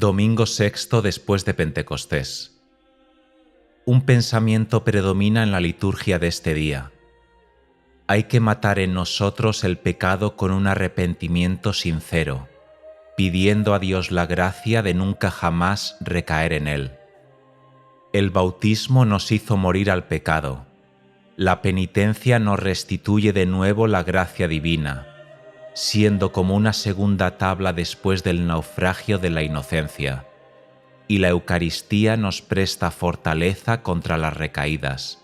Domingo sexto después de Pentecostés. Un pensamiento predomina en la liturgia de este día. Hay que matar en nosotros el pecado con un arrepentimiento sincero, pidiendo a Dios la gracia de nunca jamás recaer en él. El bautismo nos hizo morir al pecado. La penitencia nos restituye de nuevo la gracia divina, siendo como una segunda tabla después del naufragio de la inocencia, y la Eucaristía nos presta fortaleza contra las recaídas.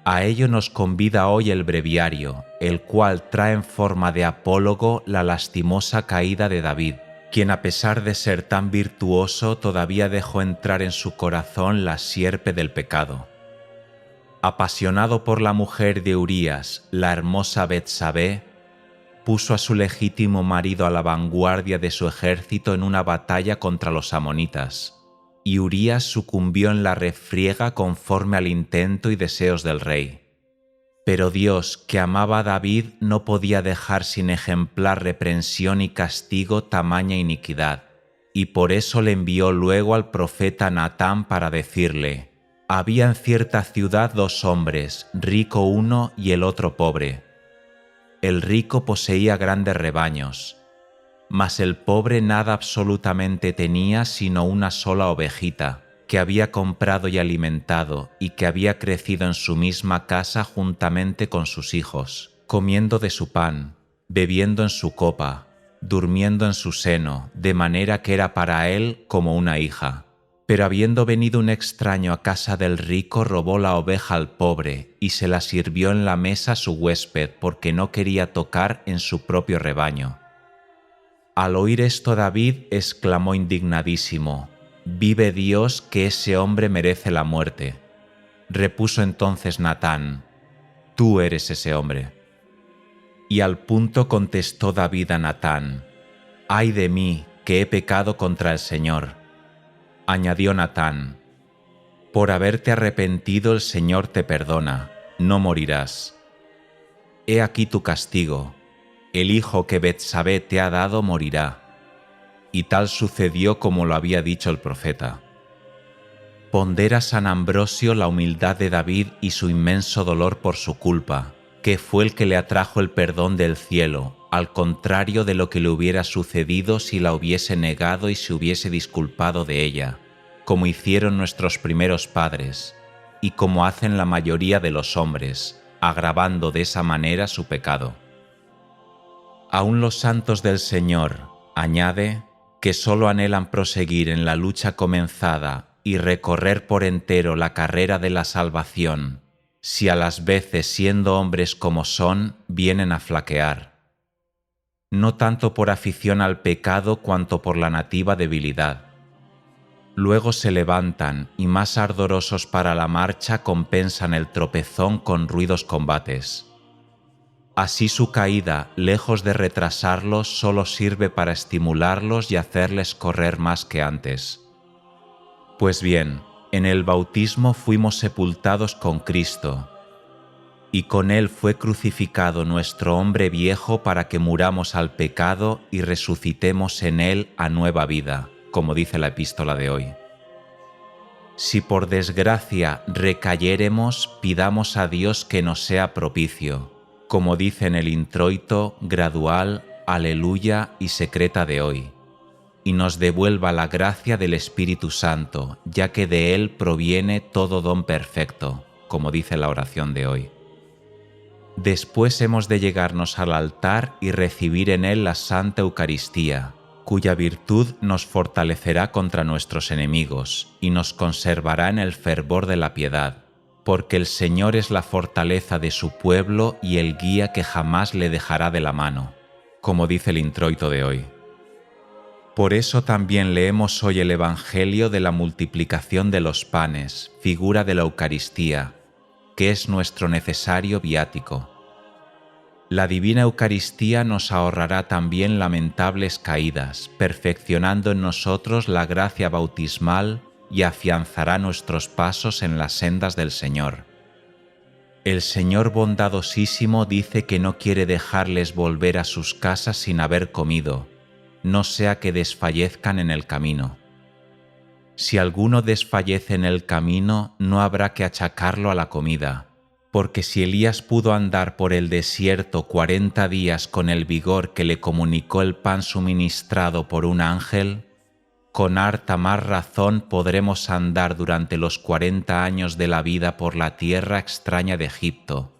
A ello nos convida hoy el breviario, el cual trae en forma de apólogo la lastimosa caída de David, quien a pesar de ser tan virtuoso todavía dejó entrar en su corazón la sierpe del pecado. Apasionado por la mujer de Urías, la hermosa Betsabé, puso a su legítimo marido a la vanguardia de su ejército en una batalla contra los amonitas, y Urías sucumbió en la refriega conforme al intento y deseos del rey. Pero Dios, que amaba a David, no podía dejar sin ejemplar reprensión y castigo tamaña iniquidad, y por eso le envió luego al profeta Natán para decirle: había en cierta ciudad dos hombres, rico uno y el otro pobre. El rico poseía grandes rebaños, mas el pobre nada absolutamente tenía sino una sola ovejita, que había comprado y alimentado y que había crecido en su misma casa juntamente con sus hijos, comiendo de su pan, bebiendo en su copa, durmiendo en su seno, de manera que era para él como una hija. Pero habiendo venido un extraño a casa del rico, robó la oveja al pobre y se la sirvió en la mesa a su huésped, porque no quería tocar en su propio rebaño. Al oír esto, David exclamó indignadísimo: «Vive Dios, que ese hombre merece la muerte». Repuso entonces Natán: «Tú eres ese hombre». Y al punto contestó David a Natán: «Ay de mí, que he pecado contra el Señor». Añadió Natán: «Por haberte arrepentido el Señor te perdona, no morirás. He aquí tu castigo, el hijo que Betsabé te ha dado morirá». Y tal sucedió como lo había dicho el profeta. Pondera San Ambrosio la humildad de David y su inmenso dolor por su culpa, que fue el que le atrajo el perdón del cielo, al contrario de lo que le hubiera sucedido si la hubiese negado y se hubiese disculpado de ella, como hicieron nuestros primeros padres, y como hacen la mayoría de los hombres, agravando de esa manera su pecado. Aún los santos del Señor, añade, que sólo anhelan proseguir en la lucha comenzada y recorrer por entero la carrera de la salvación, si a las veces, siendo hombres como son, vienen a flaquear, no tanto por afición al pecado cuanto por la nativa debilidad. Luego se levantan y más ardorosos para la marcha compensan el tropezón con ruidos combates. Así su caída, lejos de retrasarlos, solo sirve para estimularlos y hacerles correr más que antes. Pues bien, en el bautismo fuimos sepultados con Cristo, y con Él fue crucificado nuestro hombre viejo para que muramos al pecado y resucitemos en Él a nueva vida, como dice la epístola de hoy. Si por desgracia recayéremos, pidamos a Dios que nos sea propicio, como dice en el introito gradual, aleluya y secreta de hoy, y nos devuelva la gracia del Espíritu Santo, ya que de Él proviene todo don perfecto, como dice la oración de hoy. Después hemos de llegarnos al altar y recibir en él la Santa Eucaristía, cuya virtud nos fortalecerá contra nuestros enemigos y nos conservará en el fervor de la piedad, porque el Señor es la fortaleza de su pueblo y el guía que jamás le dejará de la mano, como dice el introito de hoy. Por eso también leemos hoy el Evangelio de la multiplicación de los panes, figura de la Eucaristía, que es nuestro necesario viático. La divina Eucaristía nos ahorrará también lamentables caídas, perfeccionando en nosotros la gracia bautismal y afianzará nuestros pasos en las sendas del Señor. El Señor bondadosísimo dice que no quiere dejarles volver a sus casas sin haber comido, no sea que desfallezcan en el camino. Si alguno desfallece en el camino, no habrá que achacarlo a la comida, porque si Elías pudo andar por el desierto 40 días con el vigor que le comunicó el pan suministrado por un ángel, con harta más razón podremos andar durante los 40 años de la vida por la tierra extraña de Egipto.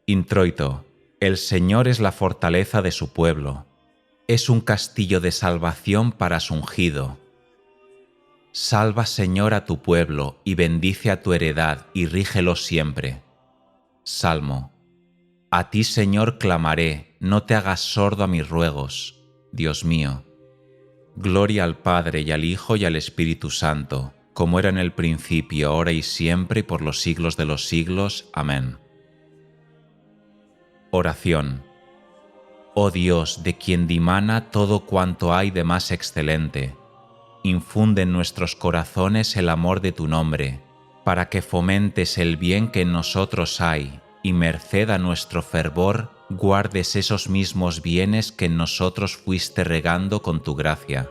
Introito. El Señor es la fortaleza de su pueblo. Es un castillo de salvación para su ungido. Salva, Señor, a tu pueblo, y bendice a tu heredad, y rígelo siempre. Salmo. A ti, Señor, clamaré, no te hagas sordo a mis ruegos, Dios mío. Gloria al Padre, y al Hijo, y al Espíritu Santo, como era en el principio, ahora y siempre, y por los siglos de los siglos. Amén. Oración. Oh Dios, de quien dimana todo cuanto hay de más excelente, infunde en nuestros corazones el amor de tu nombre, para que fomentes el bien que en nosotros hay, y merced a nuestro fervor, guardes esos mismos bienes que en nosotros fuiste regando con tu gracia.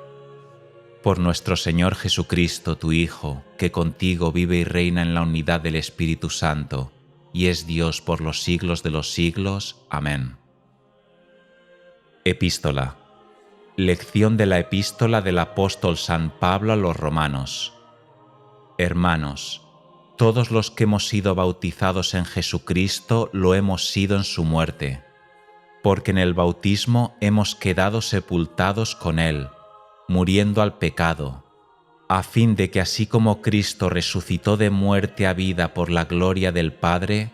Por nuestro Señor Jesucristo, tu Hijo, que contigo vive y reina en la unidad del Espíritu Santo, y es Dios por los siglos de los siglos. Amén. Epístola. Lección de la epístola del apóstol San Pablo a los romanos. Hermanos, todos los que hemos sido bautizados en Jesucristo lo hemos sido en su muerte, porque en el bautismo hemos quedado sepultados con Él, muriendo al pecado, a fin de que así como Cristo resucitó de muerte a vida por la gloria del Padre,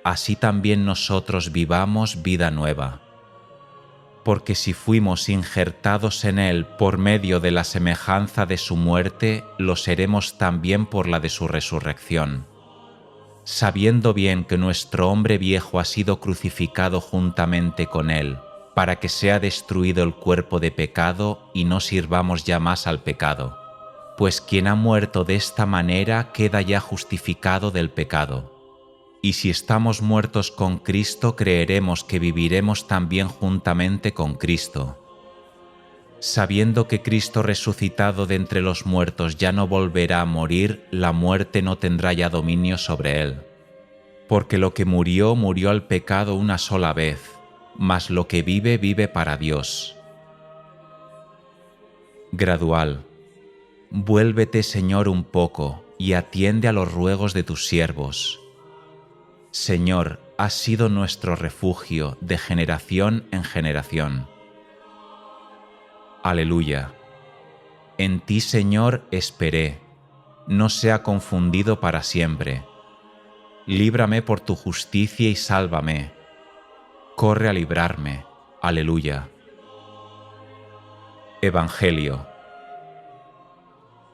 así también nosotros vivamos vida nueva. Porque si fuimos injertados en Él por medio de la semejanza de su muerte, lo seremos también por la de su resurrección. Sabiendo bien que nuestro hombre viejo ha sido crucificado juntamente con Él, para que sea destruido el cuerpo de pecado y no sirvamos ya más al pecado. Pues quien ha muerto de esta manera queda ya justificado del pecado. Y si estamos muertos con Cristo, creeremos que viviremos también juntamente con Cristo. Sabiendo que Cristo resucitado de entre los muertos ya no volverá a morir, la muerte no tendrá ya dominio sobre él. Porque lo que murió, murió al pecado una sola vez, mas lo que vive, vive para Dios. Gradual. Vuélvete, Señor, un poco, y atiende a los ruegos de tus siervos. Señor, has sido nuestro refugio de generación en generación. Aleluya. En ti, Señor, esperé, no sea confundido para siempre. Líbrame por tu justicia y sálvame. Corre a librarme. Aleluya. Evangelio.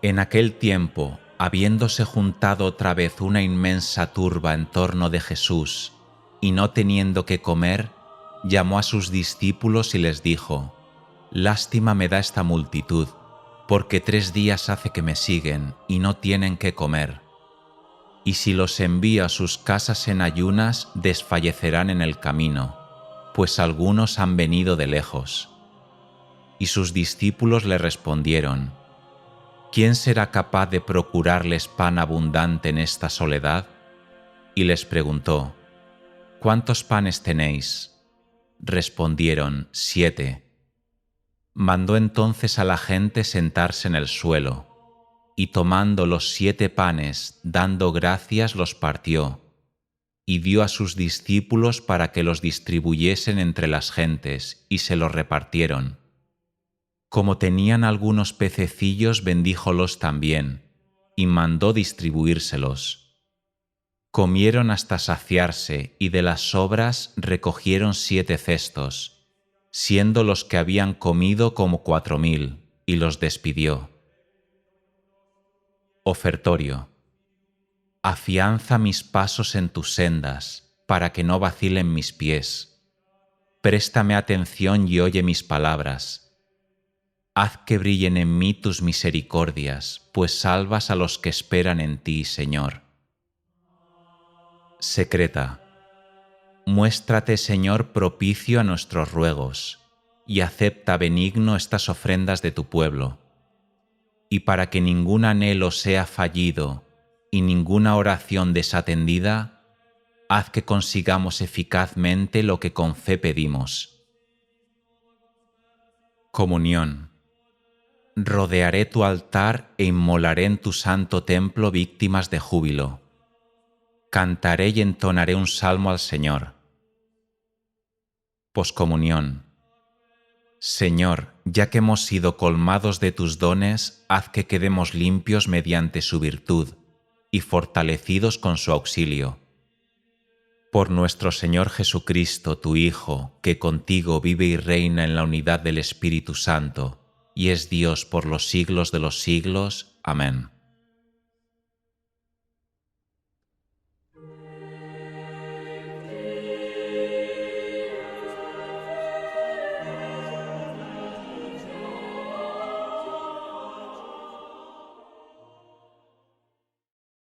En aquel tiempo, habiéndose juntado otra vez una inmensa turba en torno de Jesús, y no teniendo qué comer, llamó a sus discípulos y les dijo: Lástima me da esta multitud, porque 3 días hace que me siguen y no tienen qué comer. Y si los envío a sus casas en ayunas, desfallecerán en el camino, pues algunos han venido de lejos. Y sus discípulos le respondieron: ¿Quién será capaz de procurarles pan abundante en esta soledad? Y les preguntó: ¿Cuántos panes tenéis? Respondieron: 7. Mandó entonces a la gente sentarse en el suelo, y tomando los 7 panes, dando gracias, los partió, y dio a sus discípulos para que los distribuyesen entre las gentes, y se los repartieron. Como tenían algunos pececillos, bendíjolos también, y mandó distribuírselos. Comieron hasta saciarse, y de las sobras recogieron 7 cestos, siendo los que habían comido como 4000, y los despidió. Ofertorio. Afianza mis pasos en tus sendas, para que no vacilen mis pies. Préstame atención y oye mis palabras. Haz que brillen en mí tus misericordias, pues salvas a los que esperan en ti, Señor. Secreta. Muéstrate, Señor, propicio a nuestros ruegos, y acepta benigno estas ofrendas de tu pueblo. Y para que ningún anhelo sea fallido y ninguna oración desatendida, haz que consigamos eficazmente lo que con fe pedimos. Comunión. Rodearé tu altar e inmolaré en tu santo templo víctimas de júbilo. Cantaré y entonaré un salmo al Señor. Poscomunión. Señor, ya que hemos sido colmados de tus dones, haz que quedemos limpios mediante su virtud y fortalecidos con su auxilio. Por nuestro Señor Jesucristo, tu Hijo, que contigo vive y reina en la unidad del Espíritu Santo, y es Dios por los siglos de los siglos. Amén.